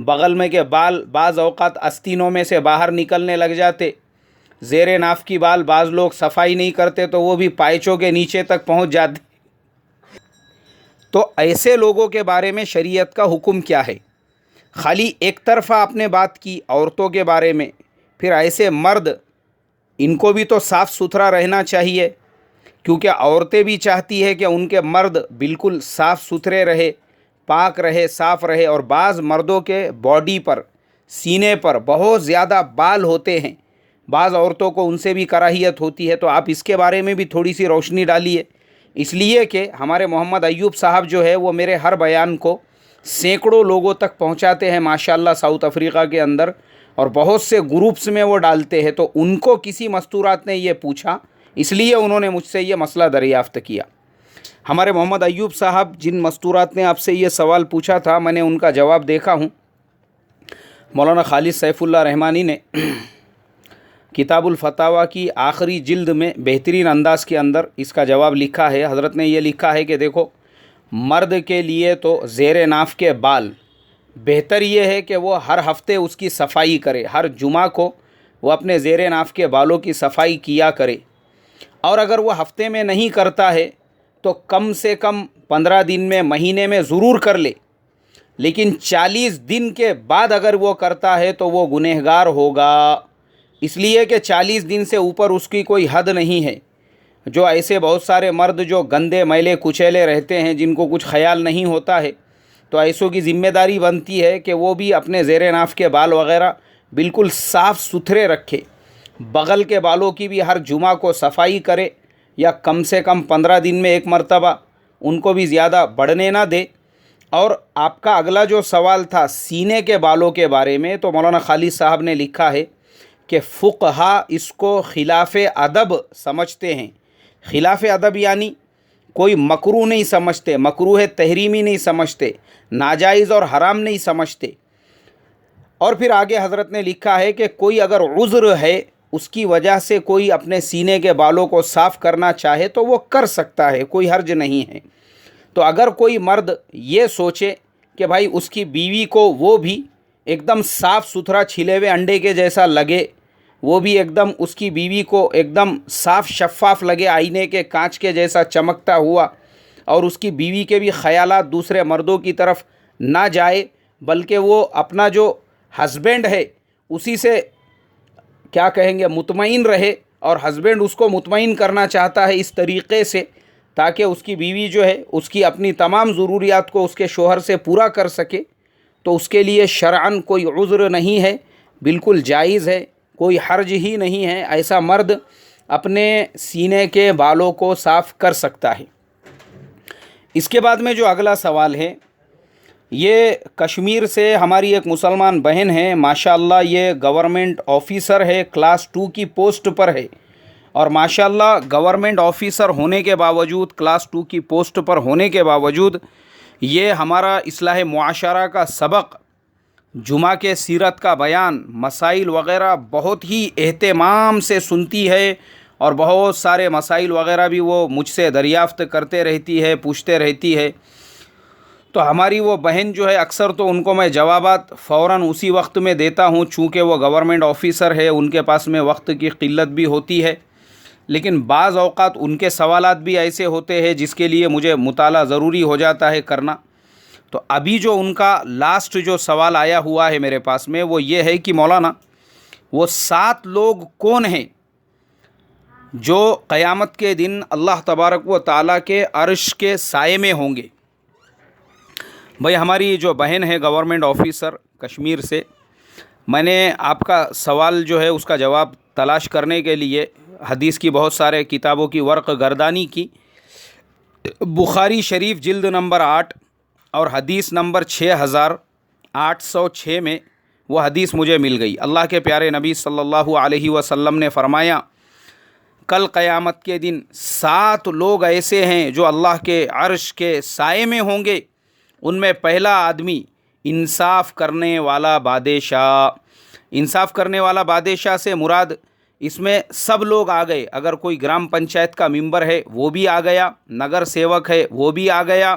بغل میں کے بال بعض اوقات آستینوں میں سے باہر نکلنے لگ جاتے، زیر ناف کی بال بعض لوگ صفائی نہیں کرتے تو وہ بھی پائچوں کے نیچے تک پہنچ جاتے۔ تو ایسے لوگوں کے بارے میں شریعت کا حکم کیا ہے؟ خالی ایک طرفہ آپ نے بات کی عورتوں کے بارے میں، پھر ایسے مرد، ان کو بھی تو صاف ستھرا رہنا چاہیے، کیونکہ عورتیں بھی چاہتی ہے کہ ان کے مرد بالکل صاف ستھرے رہے، پاک رہے، صاف رہے۔ اور بعض مردوں کے باڈی پر، سینے پر بہت زیادہ بال ہوتے ہیں، بعض عورتوں کو ان سے بھی کراہیت ہوتی ہے۔ تو آپ اس کے بارے میں بھی تھوڑی سی روشنی ڈالیے، اس لیے کہ ہمارے محمد ایوب صاحب جو ہے وہ میرے ہر بیان کو سینکڑوں لوگوں تک پہنچاتے ہیں ماشاءاللہ ساؤتھ افریقہ کے اندر، اور بہت سے گروپس میں وہ ڈالتے ہیں۔ تو ان کو کسی مستورات نے یہ پوچھا، اس لیے انہوں نے مجھ سے یہ مسئلہ دریافت کیا۔ ہمارے محمد ایوب صاحب جن مستورات نے آپ سے یہ سوال پوچھا تھا، میں نے ان کا جواب دیکھا ہوں۔ مولانا خالد سیف اللہ رحمانی نے کتاب الفتاویٰ کی آخری جلد میں بہترین انداز کے اندر اس کا جواب لکھا ہے۔ حضرت نے یہ لکھا ہے کہ دیکھو، مرد کے لیے تو زیر ناف کے بال بہتر یہ ہے کہ وہ ہر ہفتے اس کی صفائی کرے، ہر جمعہ کو وہ اپنے زیر ناف کے بالوں کی صفائی کیا کرے، اور اگر وہ ہفتے میں نہیں کرتا ہے تو کم سے کم 15 دن میں، مہینے میں ضرور کر لے، لیکن 40 دن کے بعد اگر وہ کرتا ہے تو وہ گنہگار ہوگا، اس لیے کہ 40 دن سے اوپر اس کی کوئی حد نہیں ہے۔ جو ایسے بہت سارے مرد جو گندے میلے کچیلے رہتے ہیں، جن کو کچھ خیال نہیں ہوتا ہے، تو ایسوں کی ذمہ داری بنتی ہے کہ وہ بھی اپنے زیر ناف کے بال وغیرہ بالکل صاف ستھرے رکھے، بغل کے بالوں کی بھی ہر جمعہ کو صفائی کرے، یا کم سے کم 15 دن میں ایک مرتبہ، ان کو بھی زیادہ بڑھنے نہ دے۔ اور آپ کا اگلا جو سوال تھا سینے کے بالوں کے بارے میں، تو مولانا خالد صاحب نے لکھا ہے کہ فقہا اس کو خلاف ادب سمجھتے ہیں۔ خلاف ادب یعنی کوئی مکروہ نہیں سمجھتے، مکروہ تحریمی نہیں سمجھتے، ناجائز اور حرام نہیں سمجھتے۔ اور پھر آگے حضرت نے لکھا ہے کہ کوئی اگر عذر ہے، اس کی وجہ سے کوئی اپنے سینے کے بالوں کو صاف کرنا چاہے تو وہ کر سکتا ہے، کوئی حرج نہیں ہے۔ تو اگر کوئی مرد یہ سوچے کہ بھائی اس کی بیوی کو وہ بھی ایک دم صاف ستھرا چھلے ہوئے انڈے کے جیسا لگے، وہ بھی ایک دم اس کی بیوی کو ایک دم صاف شفاف لگے، آئینے کے کانچ کے جیسا چمکتا ہوا، اور اس کی بیوی کے بھی خیالات دوسرے مردوں کی طرف نہ جائے، بلکہ وہ اپنا جو ہسبینڈ ہے اسی سے کیا کہیں گے مطمئن رہے، اور ہسبینڈ اس کو مطمئن کرنا چاہتا ہے اس طریقے سے تاکہ اس کی بیوی جو ہے اس کی اپنی تمام ضروریات کو اس کے شوہر سے پورا کر سکے، تو اس کے لیے شرعاً کوئی عذر نہیں ہے، بالکل جائز ہے، کوئی حرج ہی نہیں ہے، ایسا مرد اپنے سینے کے بالوں کو صاف کر سکتا ہے۔ اس کے بعد میں جو اگلا سوال ہے، یہ کشمیر سے ہماری ایک مسلمان بہن ہے، ماشاءاللہ یہ گورنمنٹ آفیسر ہے، کلاس 2 کی پوسٹ پر ہے، اور ماشاءاللہ گورنمنٹ آفیسر ہونے کے باوجود، کلاس 2 کی پوسٹ پر ہونے کے باوجود، یہ ہمارا اصلاح معاشرہ کا سبق، جمعہ کے سیرت کا بیان، مسائل وغیرہ بہت ہی اہتمام سے سنتی ہے، اور بہت سارے مسائل وغیرہ بھی وہ مجھ سے دریافت کرتے رہتی ہے، پوچھتے رہتی ہے۔ تو ہماری وہ بہن جو ہے، اکثر تو ان کو میں جوابات فوراً اسی وقت میں دیتا ہوں، چونکہ وہ گورنمنٹ آفیسر ہے، ان کے پاس میں وقت کی قلت بھی ہوتی ہے، لیکن بعض اوقات ان کے سوالات بھی ایسے ہوتے ہیں جس کے لیے مجھے مطالعہ ضروری ہو جاتا ہے کرنا۔ تو ابھی جو ان کا لاسٹ جو سوال آیا ہوا ہے میرے پاس میں، وہ یہ ہے کہ مولانا وہ 7 لوگ کون ہیں جو قیامت کے دن اللہ تبارک و تعالیٰ کے عرش کے سائے میں ہوں گے؟ بھائی ہماری جو بہن ہے گورنمنٹ آفیسر کشمیر سے، میں نے آپ کا سوال جو ہے اس کا جواب تلاش کرنے کے لیے حدیث کی بہت سارے کتابوں کی ورق گردانی کی۔ بخاری شریف جلد نمبر 8 اور حدیث نمبر 6806 میں وہ حدیث مجھے مل گئی۔ اللہ کے پیارے نبی صلی اللہ علیہ وسلم نے فرمایا، کل قیامت کے دن 7 لوگ ایسے ہیں جو اللہ کے عرش کے سائے میں ہوں گے۔ ان میں پہلا آدمی انصاف کرنے والا بادشاہ۔ انصاف کرنے والا بادشاہ سے مراد اس میں سب لوگ آ گئے، اگر کوئی گرام پنچایت کا ممبر ہے وہ بھی آ گیا، نگر سیوک ہے وہ بھی آ گیا،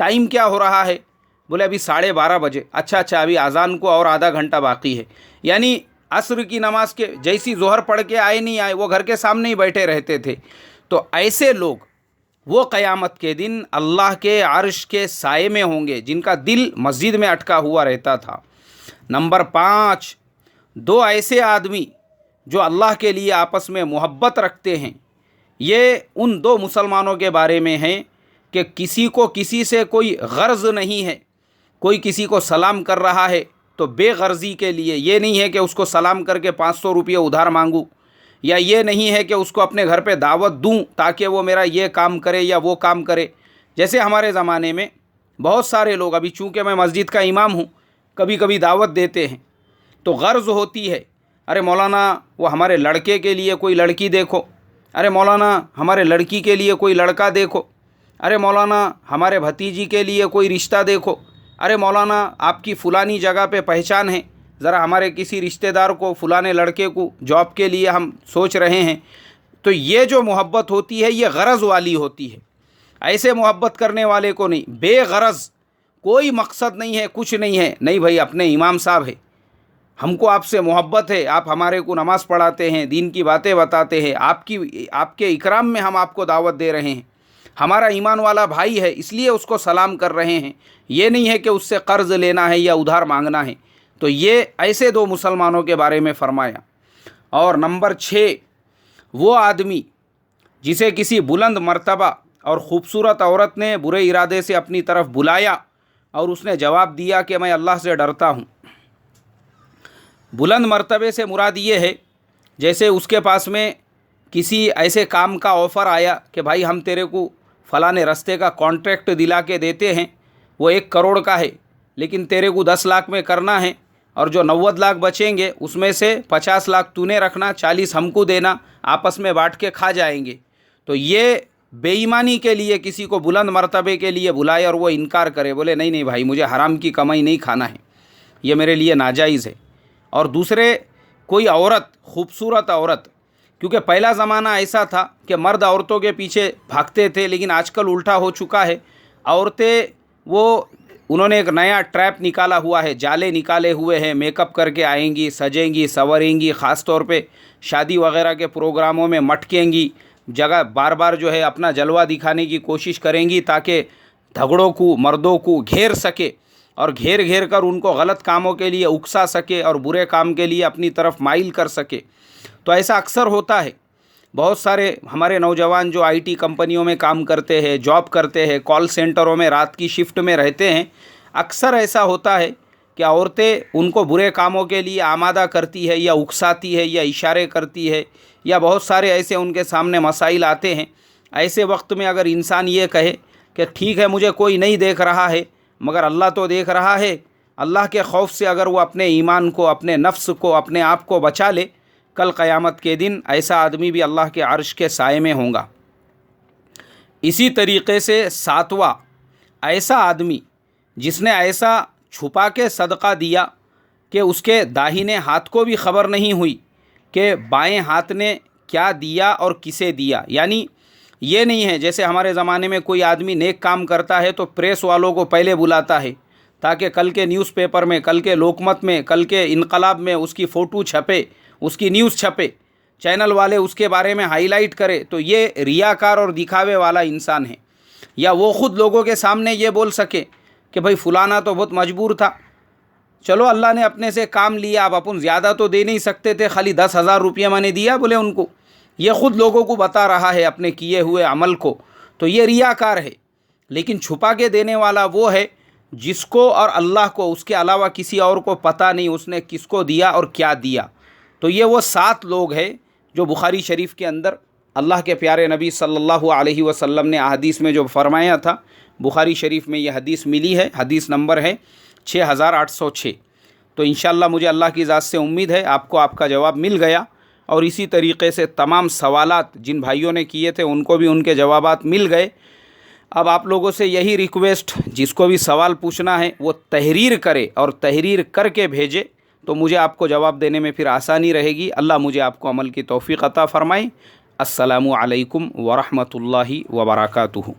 ٹائم کیا ہو رہا ہے؟ بولے ابھی 12:30 بجے. اچھا ابھی اذان کو اور آدھا گھنٹہ باقی ہے. یعنی عصر کی نماز کے جیسی ظہر پڑھ کے آئے نہیں آئے، وہ گھر کے سامنے ہی بیٹھے رہتے تھے. تو ایسے لوگ وہ قیامت کے دن اللہ کے عرش کے سائے میں ہوں گے جن کا دل مسجد میں اٹکا ہوا رہتا تھا. نمبر 5، 2 ایسے آدمی جو اللہ کے لیے آپس میں محبت رکھتے ہیں. یہ ان 2 مسلمانوں کے بارے میں ہیں کہ کسی کو کسی سے کوئی غرض نہیں ہے. کوئی کسی کو سلام کر رہا ہے تو بے غرضی کے لیے، یہ نہیں ہے کہ اس کو سلام کر کے 500 روپیہ ادھار مانگوں، یا یہ نہیں ہے کہ اس کو اپنے گھر پہ دعوت دوں تاکہ وہ میرا یہ کام کرے یا وہ کام کرے. جیسے ہمارے زمانے میں بہت سارے لوگ، ابھی چونکہ میں مسجد کا امام ہوں، کبھی کبھی دعوت دیتے ہیں تو غرض ہوتی ہے، ارے مولانا وہ ہمارے لڑکے کے لیے کوئی لڑکی دیکھو، ارے مولانا ہمارے لڑکی کے لیے کوئی لڑکا دیکھو، ارے مولانا ہمارے بھتیجی کے لیے کوئی رشتہ دیکھو، ارے مولانا آپ کی فلانی جگہ پہ پہچان ہے، ذرا ہمارے کسی رشتہ دار کو، فلانے لڑکے کو جاب کے لیے ہم سوچ رہے ہیں. تو یہ جو محبت ہوتی ہے یہ غرض والی ہوتی ہے. ایسے محبت کرنے والے کو نہیں، بے غرض، کوئی مقصد نہیں ہے، کچھ نہیں ہے. نہیں بھائی، اپنے امام صاحب ہے، ہم کو آپ سے محبت ہے، آپ ہمارے کو نماز پڑھاتے ہیں، دین کی باتیں بتاتے ہیں، آپ کے اکرام میں ہم آپ کو دعوت دے رہے ہیں، ہمارا ایمان والا بھائی ہے اس لیے اس کو سلام کر رہے ہیں. یہ نہیں ہے کہ اس سے قرض لینا ہے یا ادھار مانگنا ہے. تو یہ ایسے 2 مسلمانوں کے بارے میں فرمایا. اور نمبر 6، وہ آدمی جسے کسی بلند مرتبہ اور خوبصورت عورت نے برے ارادے سے اپنی طرف بلایا اور اس نے جواب دیا کہ میں اللہ سے ڈرتا ہوں. بلند مرتبے سے مراد یہ ہے جیسے اس کے پاس میں کسی ایسے کام کا آفر آیا کہ بھائی ہم تیرے کو فلانے رستے کا کانٹریکٹ دلا کے دیتے ہیں، وہ 1 کروڑ کا ہے لیکن تیرے کو 10 لاکھ میں کرنا ہے، اور جو 90 لاکھ بچیں گے اس میں سے 50 لاکھ تو نے رکھنا، 40 ہم کو دینا، آپس میں بانٹ کے کھا جائیں گے. تو یہ بے ایمانی کے لیے کسی کو بلند مرتبے کے لیے بلائے اور وہ انکار کرے، بولے نہیں بھائی مجھے حرام کی کمائی نہیں کھانا ہے، یہ میرے لیے ناجائز ہے. اور دوسرے کوئی عورت، خوبصورت عورت، کیونکہ پہلا زمانہ ایسا تھا کہ مرد عورتوں کے پیچھے بھاگتے تھے، لیکن آج کل الٹا ہو چکا ہے. عورتیں انہوں نے ایک نیا ٹریپ نکالا ہوا ہے، جالے نکالے ہوئے ہیں، میک اپ کر کے آئیں گی، سجیں گی، سنوریں گی، خاص طور پہ شادی وغیرہ کے پروگراموں میں مٹکیں گی، جگہ بار بار جو ہے اپنا جلوہ دکھانے کی کوشش کریں گی تاکہ جھگڑوں کو، مردوں کو گھیر سکے اور گھیر کر ان کو غلط کاموں کے لیے اکسا سکے اور برے کام کے لیے اپنی طرف مائل کر سکے. تو ایسا اکثر ہوتا ہے. بہت سارے ہمارے نوجوان جو آئی ٹی کمپنیوں میں کام کرتے ہیں، جاب کرتے ہیں، کال سینٹروں میں رات کی شفٹ میں رہتے ہیں، اکثر ایسا ہوتا ہے کہ عورتیں ان کو برے کاموں کے لیے آمادہ کرتی ہے یا اکساتی ہے یا اشارے کرتی ہے، یا بہت سارے ایسے ان کے سامنے مسائل آتے ہیں. ایسے وقت میں اگر انسان یہ کہے کہ ٹھیک ہے مجھے کوئی نہیں دیکھ رہا ہے مگر اللہ تو دیکھ رہا ہے، اللہ کے خوف سے اگر وہ اپنے ایمان کو، اپنے نفس کو، اپنے آپ کو بچا لے، کل قیامت کے دن ایسا آدمی بھی اللہ کے عرش کے سائے میں ہوگا. اسی طریقے سے 7واں، ایسا آدمی جس نے ایسا چھپا کے صدقہ دیا کہ اس کے داہنے ہاتھ کو بھی خبر نہیں ہوئی کہ بائیں ہاتھ نے کیا دیا اور کسے دیا. یعنی یہ نہیں ہے جیسے ہمارے زمانے میں کوئی آدمی نیک کام کرتا ہے تو پریس والوں کو پہلے بلاتا ہے تاکہ کل کے نیوز پیپر میں، کل کے لوکمت میں، کل کے انقلاب میں اس کی فوٹو چھپے، اس کی نیوز چھپے، چینل والے اس کے بارے میں ہائی لائٹ کرے. تو یہ ریاکار اور دکھاوے والا انسان ہے. یا وہ خود لوگوں کے سامنے یہ بول سکے کہ بھائی فلانا تو بہت مجبور تھا، چلو اللہ نے اپنے سے کام لیا، اب اپن زیادہ تو دے نہیں سکتے تھے، خالی 10,000 روپیہ میں نے دیا بولے ان کو. یہ خود لوگوں کو بتا رہا ہے اپنے کیے ہوئے عمل کو. تو یہ ریاکار ہے. لیکن چھپا کے دینے والا وہ ہے جس کو اور اللہ کو، اس کے علاوہ کسی اور کو پتہ نہیں اس نے کس کو دیا اور کیا دیا. تو یہ وہ 7 لوگ ہیں جو بخاری شریف کے اندر اللہ کے پیارے نبی صلی اللہ علیہ وسلم نے احادیث میں جو فرمایا تھا. بخاری شریف میں یہ حدیث ملی ہے، حدیث نمبر ہے 6806. تو انشاءاللہ مجھے اللہ کی ذات سے امید ہے آپ کو آپ کا جواب مل گیا، اور اسی طریقے سے تمام سوالات جن بھائیوں نے کیے تھے ان کو بھی ان کے جوابات مل گئے. اب آپ لوگوں سے یہی ریکویسٹ، جس کو بھی سوال پوچھنا ہے وہ تحریر کرے اور تحریر کر کے بھیجے تو مجھے آپ کو جواب دینے میں پھر آسانی رہے گی. اللہ مجھے آپ کو عمل کی توفیق عطا فرمائے. السلام علیکم ورحمۃ اللہ وبرکاتہ.